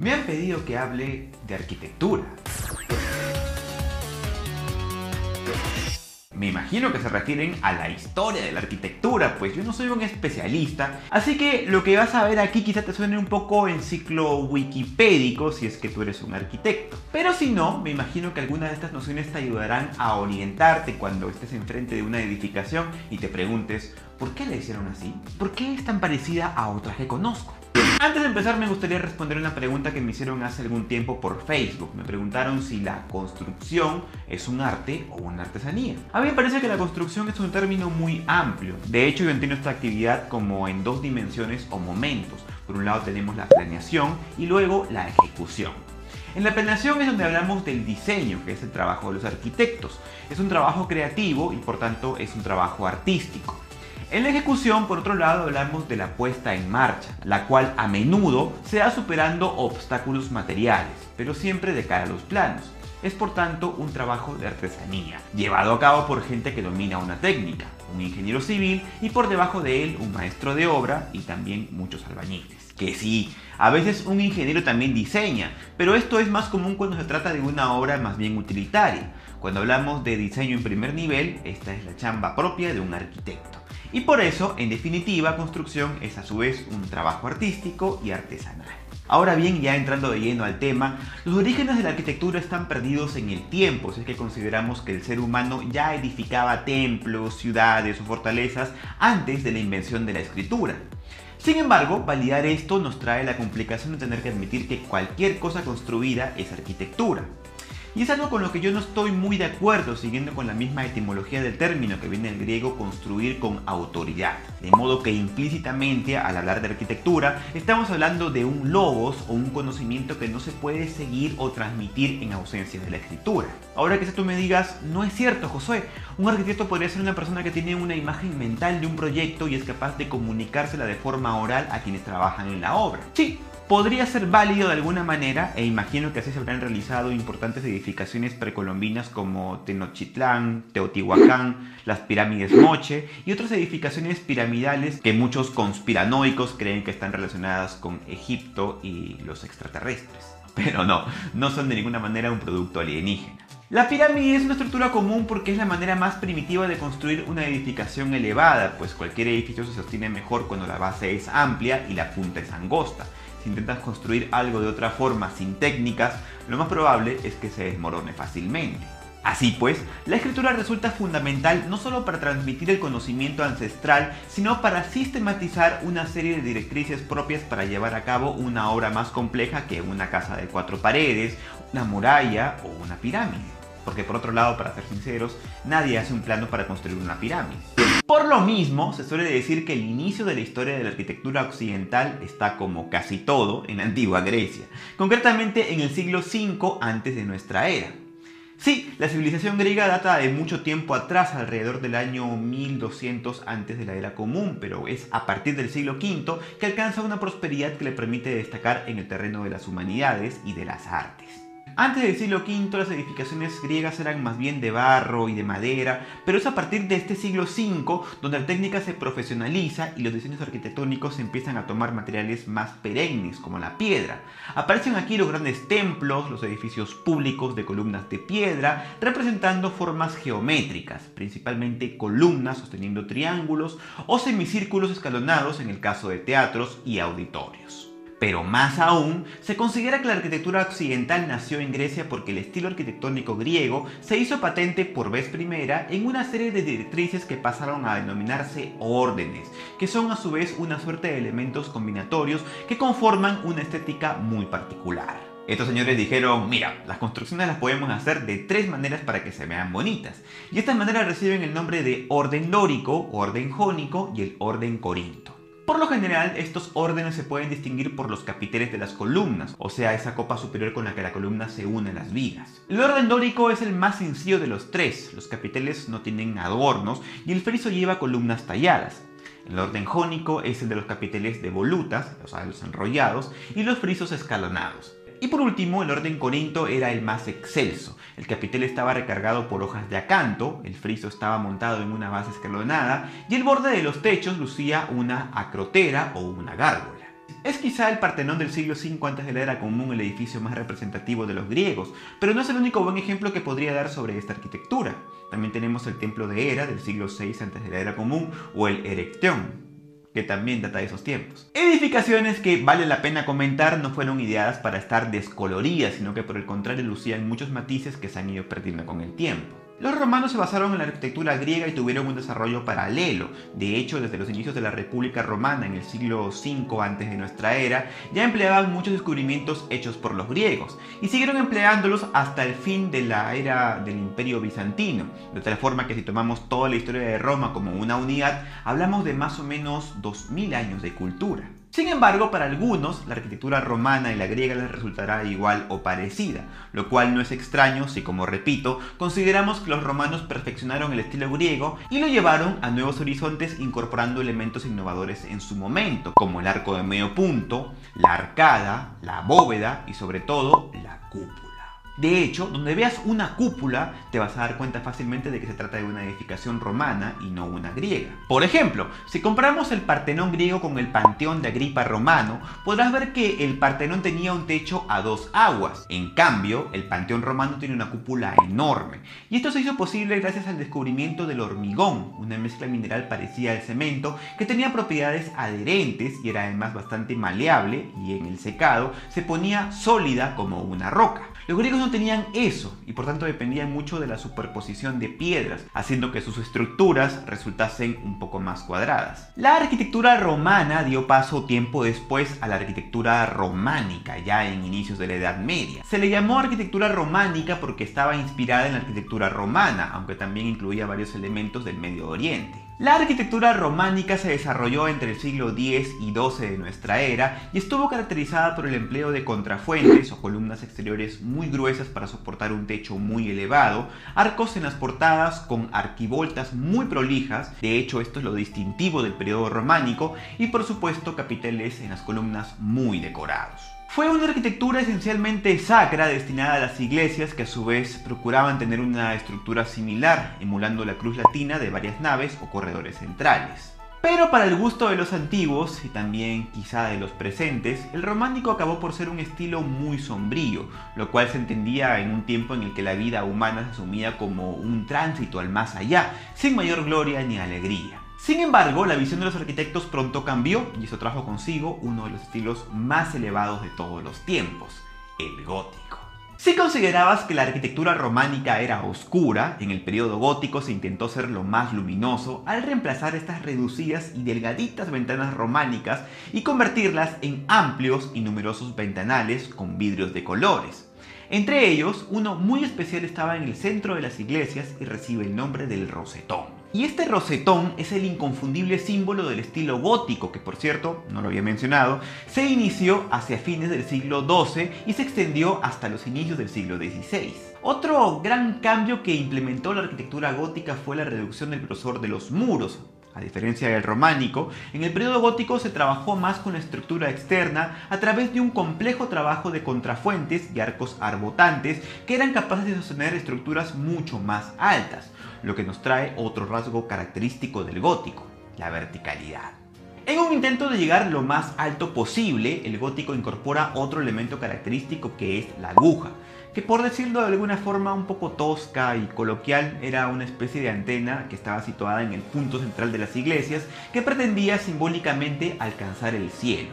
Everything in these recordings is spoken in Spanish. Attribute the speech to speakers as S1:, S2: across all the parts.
S1: Me han pedido que hable de arquitectura. Me imagino que se refieren a la historia de la arquitectura, pues yo no soy un especialista, así que lo que vas a ver aquí quizá te suene un poco en ciclo wikipédico si es que tú eres un arquitecto. Pero si no, me imagino que algunas de estas nociones te ayudarán a orientarte cuando estés enfrente de una edificación y te preguntes ¿por qué la hicieron así? ¿Por qué es tan parecida a otras que conozco? Antes de empezar me gustaría responder una pregunta que me hicieron hace algún tiempo por Facebook. Me preguntaron si la construcción es un arte o una artesanía. A mí me parece que la construcción es un término muy amplio. De hecho, yo entiendo esta actividad como en dos dimensiones o momentos. Por un lado tenemos la planeación y luego la ejecución. En la planeación es donde hablamos del diseño, que es el trabajo de los arquitectos. Es un trabajo creativo y por tanto es un trabajo artístico. En la ejecución, por otro lado, hablamos de la puesta en marcha, la cual a menudo se da superando obstáculos materiales, pero siempre de cara a los planos. Es por tanto un trabajo de artesanía, llevado a cabo por gente que domina una técnica, un ingeniero civil y por debajo de él un maestro de obra y también muchos albañiles. Que sí, a veces un ingeniero también diseña, pero esto es más común cuando se trata de una obra más bien utilitaria. Cuando hablamos de diseño en primer nivel, esta es la chamba propia de un arquitecto. Y por eso, en definitiva, construcción es a su vez un trabajo artístico y artesanal. Ahora bien, ya entrando de lleno al tema, los orígenes de la arquitectura están perdidos en el tiempo, si es que consideramos que el ser humano ya edificaba templos, ciudades o fortalezas antes de la invención de la escritura. Sin embargo, validar esto nos trae la complicación de tener que admitir que cualquier cosa construida es arquitectura. Y es algo con lo que yo no estoy muy de acuerdo, siguiendo con la misma etimología del término que viene del griego construir con autoridad. De modo que implícitamente al hablar de arquitectura estamos hablando de un logos o un conocimiento que no se puede seguir o transmitir en ausencia de la escritura. Ahora que tú me digas, no es cierto, Josué, un arquitecto podría ser una persona que tiene una imagen mental de un proyecto y es capaz de comunicársela de forma oral a quienes trabajan en la obra. Sí, podría ser válido de alguna manera, e imagino que así se habrán realizado importantes edificaciones precolombinas como Tenochtitlán, Teotihuacán, las pirámides Moche y otras edificaciones piramidales que muchos conspiranoicos creen que están relacionadas con Egipto y los extraterrestres. Pero no son de ninguna manera un producto alienígena. La pirámide es una estructura común porque es la manera más primitiva de construir una edificación elevada, pues cualquier edificio se sostiene mejor cuando la base es amplia y la punta es angosta. Si intentas construir algo de otra forma sin técnicas, lo más probable es que se desmorone fácilmente. Así pues, la escritura resulta fundamental no solo para transmitir el conocimiento ancestral, sino para sistematizar una serie de directrices propias para llevar a cabo una obra más compleja que una casa de 4 paredes, una muralla o una pirámide. Porque por otro lado, para ser sinceros, nadie hace un plano para construir una pirámide. Por lo mismo, se suele decir que el inicio de la historia de la arquitectura occidental está, como casi todo, en la antigua Grecia, concretamente en el siglo V antes de nuestra era. Sí, la civilización griega data de mucho tiempo atrás, alrededor del año 1200 antes de la era común, pero es a partir del siglo V que alcanza una prosperidad que le permite destacar en el terreno de las humanidades y de las artes. Antes del siglo V las edificaciones griegas eran más bien de barro y de madera, pero es a partir de este siglo V donde la técnica se profesionaliza y los diseños arquitectónicos empiezan a tomar materiales más perennes como la piedra. Aparecen aquí los grandes templos, los edificios públicos de columnas de piedra, representando formas geométricas, principalmente columnas sosteniendo triángulos o semicírculos escalonados en el caso de teatros y auditorios. Pero más aún, se considera que la arquitectura occidental nació en Grecia porque el estilo arquitectónico griego se hizo patente por vez primera en una serie de directrices que pasaron a denominarse órdenes, que son a su vez una suerte de elementos combinatorios que conforman una estética muy particular. Estos señores dijeron, mira, las construcciones las podemos hacer de 3 maneras para que se vean bonitas. Y estas maneras reciben el nombre de orden dórico, orden jónico y el orden corinto. Por lo general, estos órdenes se pueden distinguir por los capiteles de las columnas, o sea, esa copa superior con la que la columna se une a las vigas. El orden dórico es el más sencillo de los 3, los capiteles no tienen adornos y el friso lleva columnas talladas. El orden jónico es el de los capiteles de volutas, o sea, los enrollados, y los frisos escalonados. Y por último, el orden corinto era el más excelso. El capitel estaba recargado por hojas de acanto, el friso estaba montado en una base escalonada y el borde de los techos lucía una acrotera o una gárgola. Es quizá el Partenón del siglo V antes de la era común el edificio más representativo de los griegos, pero no es el único buen ejemplo que podría dar sobre esta arquitectura. También tenemos el templo de Hera del siglo VI antes de la era común o el Erecteón, que también data de esos tiempos. Edificaciones que vale la pena comentar no fueron ideadas para estar descoloridas, sino que por el contrario lucían muchos matices que se han ido perdiendo con el tiempo. Los romanos se basaron en la arquitectura griega y tuvieron un desarrollo paralelo. De hecho, desde los inicios de la República Romana en el siglo V antes de nuestra era, ya empleaban muchos descubrimientos hechos por los griegos y siguieron empleándolos hasta el fin de la era del Imperio Bizantino, de tal forma que si tomamos toda la historia de Roma como una unidad, hablamos de más o menos 2000 años de cultura. Sin embargo, para algunos, la arquitectura romana y la griega les resultará igual o parecida, lo cual no es extraño si, como repito, consideramos que los romanos perfeccionaron el estilo griego y lo llevaron a nuevos horizontes incorporando elementos innovadores en su momento, como el arco de medio punto, la arcada, la bóveda y sobre todo la cúpula. De hecho, donde veas una cúpula, te vas a dar cuenta fácilmente de que se trata de una edificación romana y no una griega. Por ejemplo, si comparamos el Partenón griego con el Panteón de Agripa romano, podrás ver que el Partenón tenía un techo a dos aguas. En cambio, el Panteón romano tiene una cúpula enorme. Y esto se hizo posible gracias al descubrimiento del hormigón, una mezcla mineral parecida al cemento que tenía propiedades adherentes y era además bastante maleable y en el secado se ponía sólida como una roca. Los griegos no tenían eso y por tanto dependían mucho de la superposición de piedras, haciendo que sus estructuras resultasen un poco más cuadradas. La arquitectura romana dio paso tiempo después a la arquitectura románica, ya en inicios de la Edad Media. Se le llamó arquitectura románica porque estaba inspirada en la arquitectura romana, aunque también incluía varios elementos del Medio Oriente. La arquitectura románica se desarrolló entre el siglo X y XII de nuestra era y estuvo caracterizada por el empleo de contrafuentes o columnas exteriores muy gruesas para soportar un techo muy elevado, arcos en las portadas con arquivoltas muy prolijas, de hecho esto es lo distintivo del periodo románico, y por supuesto capiteles en las columnas muy decorados. Fue una arquitectura esencialmente sacra destinada a las iglesias que a su vez procuraban tener una estructura similar, emulando la cruz latina de varias naves o corredores centrales. Pero para el gusto de los antiguos, y también quizá de los presentes, el románico acabó por ser un estilo muy sombrío, lo cual se entendía en un tiempo en el que la vida humana se asumía como un tránsito al más allá, sin mayor gloria ni alegría. Sin embargo, la visión de los arquitectos pronto cambió y eso trajo consigo uno de los estilos más elevados de todos los tiempos, el gótico. Si considerabas que la arquitectura románica era oscura, en el periodo gótico se intentó ser lo más luminoso al reemplazar estas reducidas y delgaditas ventanas románicas y convertirlas en amplios y numerosos ventanales con vidrios de colores. Entre ellos, uno muy especial estaba en el centro de las iglesias y recibe el nombre del rosetón. Y este rosetón es el inconfundible símbolo del estilo gótico, que por cierto, no lo había mencionado, se inició hacia fines del siglo XII y se extendió hasta los inicios del siglo XVI. Otro gran cambio que implementó la arquitectura gótica fue la reducción del grosor de los muros. A diferencia del románico, en el periodo gótico se trabajó más con la estructura externa a través de un complejo trabajo de contrafuentes y arcos arbotantes que eran capaces de sostener estructuras mucho más altas, lo que nos trae otro rasgo característico del gótico, la verticalidad. En un intento de llegar lo más alto posible, el gótico incorpora otro elemento característico que es la aguja, que por decirlo de alguna forma un poco tosca y coloquial era una especie de antena que estaba situada en el punto central de las iglesias que pretendía simbólicamente alcanzar el cielo.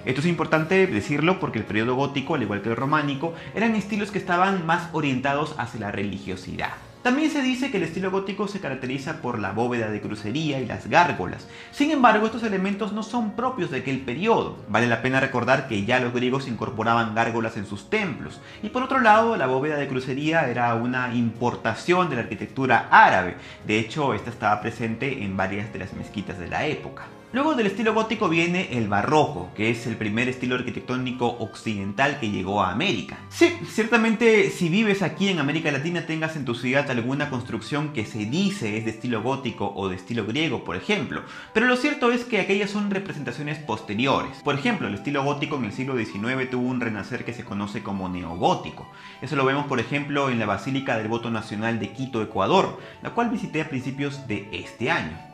S1: Esto es importante decirlo porque el periodo gótico, al igual que el románico, eran estilos que estaban más orientados hacia la religiosidad. También se dice que el estilo gótico se caracteriza por la bóveda de crucería y las gárgolas. Sin embargo, estos elementos no son propios de aquel periodo. Vale la pena recordar que ya los griegos incorporaban gárgolas en sus templos. Y por otro lado, la bóveda de crucería era una importación de la arquitectura árabe. De hecho, esta estaba presente en varias de las mezquitas de la época. Luego del estilo gótico viene el barroco, que es el primer estilo arquitectónico occidental que llegó a América. Sí, ciertamente si vives aquí en América Latina tengas en tu ciudad alguna construcción que se dice es de estilo gótico o de estilo griego, por ejemplo, pero lo cierto es que aquellas son representaciones posteriores. Por ejemplo, el estilo gótico en el siglo XIX tuvo un renacer que se conoce como neogótico. Eso lo vemos, por ejemplo, en la Basílica del Voto Nacional de Quito, Ecuador, la cual visité a principios de este año.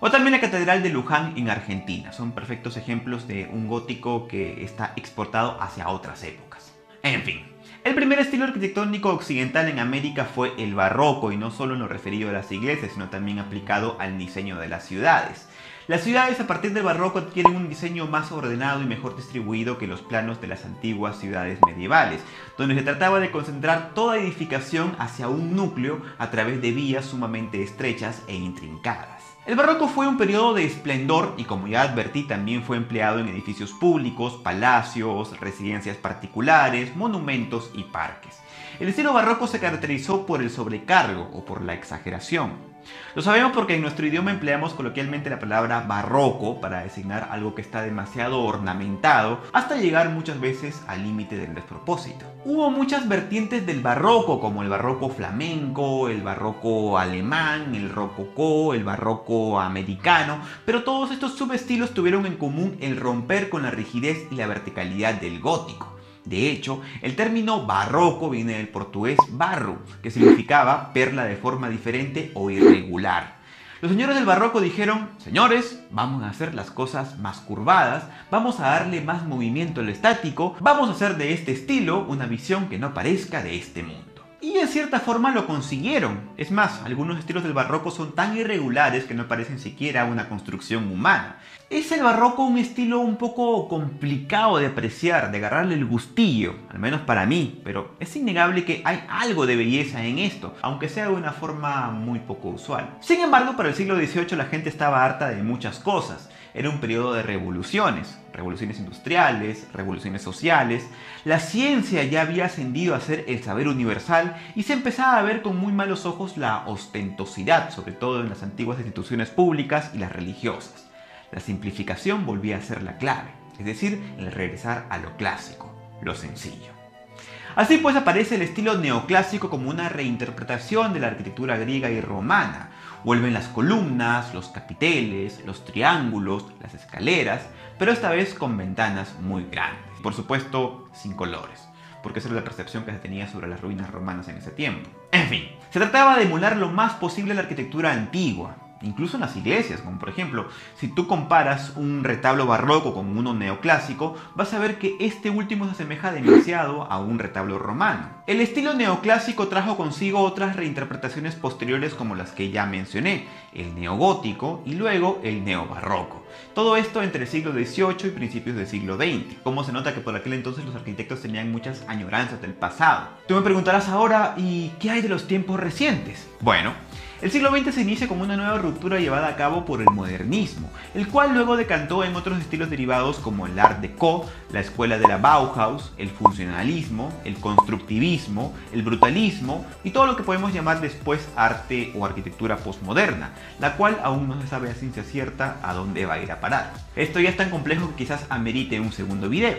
S1: O también la Catedral de Luján en Argentina. Son perfectos ejemplos de un gótico que está exportado hacia otras épocas. En fin. El primer estilo arquitectónico occidental en América fue el barroco, y no solo en lo referido a las iglesias, sino también aplicado al diseño de las ciudades. Las ciudades a partir del barroco adquieren un diseño más ordenado y mejor distribuido que los planos de las antiguas ciudades medievales, donde se trataba de concentrar toda edificación hacia un núcleo a través de vías sumamente estrechas e intrincadas. El barroco fue un periodo de esplendor y, como ya advertí, también fue empleado en edificios públicos, palacios, residencias particulares, monumentos y parques. El estilo barroco se caracterizó por el sobrecargo o por la exageración. Lo sabemos porque en nuestro idioma empleamos coloquialmente la palabra barroco para designar algo que está demasiado ornamentado, hasta llegar muchas veces al límite del despropósito. Hubo muchas vertientes del barroco, como el barroco flamenco, el barroco alemán, el rococó, el barroco americano, pero todos estos subestilos tuvieron en común el romper con la rigidez y la verticalidad del gótico. De hecho, el término barroco viene del portugués barro, que significaba perla de forma diferente o irregular. Los señores del barroco dijeron: señores, vamos a hacer las cosas más curvadas, vamos a darle más movimiento al estático, vamos a hacer de este estilo una visión que no parezca de este mundo. Y en cierta forma lo consiguieron. Es más, algunos estilos del barroco son tan irregulares que no parecen siquiera una construcción humana. Es el barroco un estilo un poco complicado de apreciar, de agarrarle el gustillo, al menos para mí, pero es innegable que hay algo de belleza en esto, aunque sea de una forma muy poco usual. Sin embargo, para el siglo XVIII la gente estaba harta de muchas cosas. Era un periodo de revoluciones industriales, revoluciones sociales. La ciencia ya había ascendido a ser el saber universal y se empezaba a ver con muy malos ojos la ostentosidad, sobre todo en las antiguas instituciones públicas y las religiosas. La simplificación volvía a ser la clave, es decir, el regresar a lo clásico, lo sencillo. Así pues aparece el estilo neoclásico como una reinterpretación de la arquitectura griega y romana. Vuelven las columnas, los capiteles, los triángulos, las escaleras, pero esta vez con ventanas muy grandes. Por supuesto, sin colores, porque esa era la percepción que se tenía sobre las ruinas romanas en ese tiempo. En fin, se trataba de emular lo más posible la arquitectura antigua, incluso en las iglesias, como por ejemplo, si tú comparas un retablo barroco con uno neoclásico, vas a ver que este último se asemeja demasiado a un retablo romano. El estilo neoclásico trajo consigo otras reinterpretaciones posteriores como las que ya mencioné, el neogótico y luego el neobarroco. Todo esto entre el siglo XVIII y principios del siglo XX. Como se nota que por aquel entonces los arquitectos tenían muchas añoranzas del pasado. Tú me preguntarás ahora, ¿y qué hay de los tiempos recientes? Bueno, el siglo XX se inicia como una nueva ruptura llevada a cabo por el modernismo, el cual luego decantó en otros estilos derivados como el Art Deco, la escuela de la Bauhaus, el funcionalismo, el constructivismo, el brutalismo y todo lo que podemos llamar después arte o arquitectura postmoderna, la cual aún no se sabe a ciencia cierta a dónde va a ir a parar. Esto ya es tan complejo que quizás amerite un segundo video.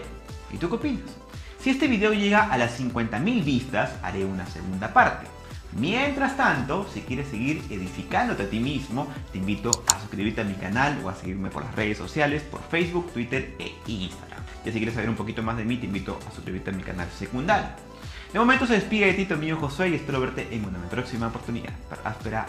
S1: ¿Y tú qué opinas? Si este video llega a las 50.000 vistas, haré una segunda parte. Mientras tanto, si quieres seguir edificándote a ti mismo, te invito a suscribirte a mi canal o a seguirme por las redes sociales, por Facebook, Twitter e Instagram. Y si quieres saber un poquito más de mí, te invito a suscribirte a mi canal secundario. De momento se despide de ti tu amigo Josué y espero verte en una próxima oportunidad. Hasta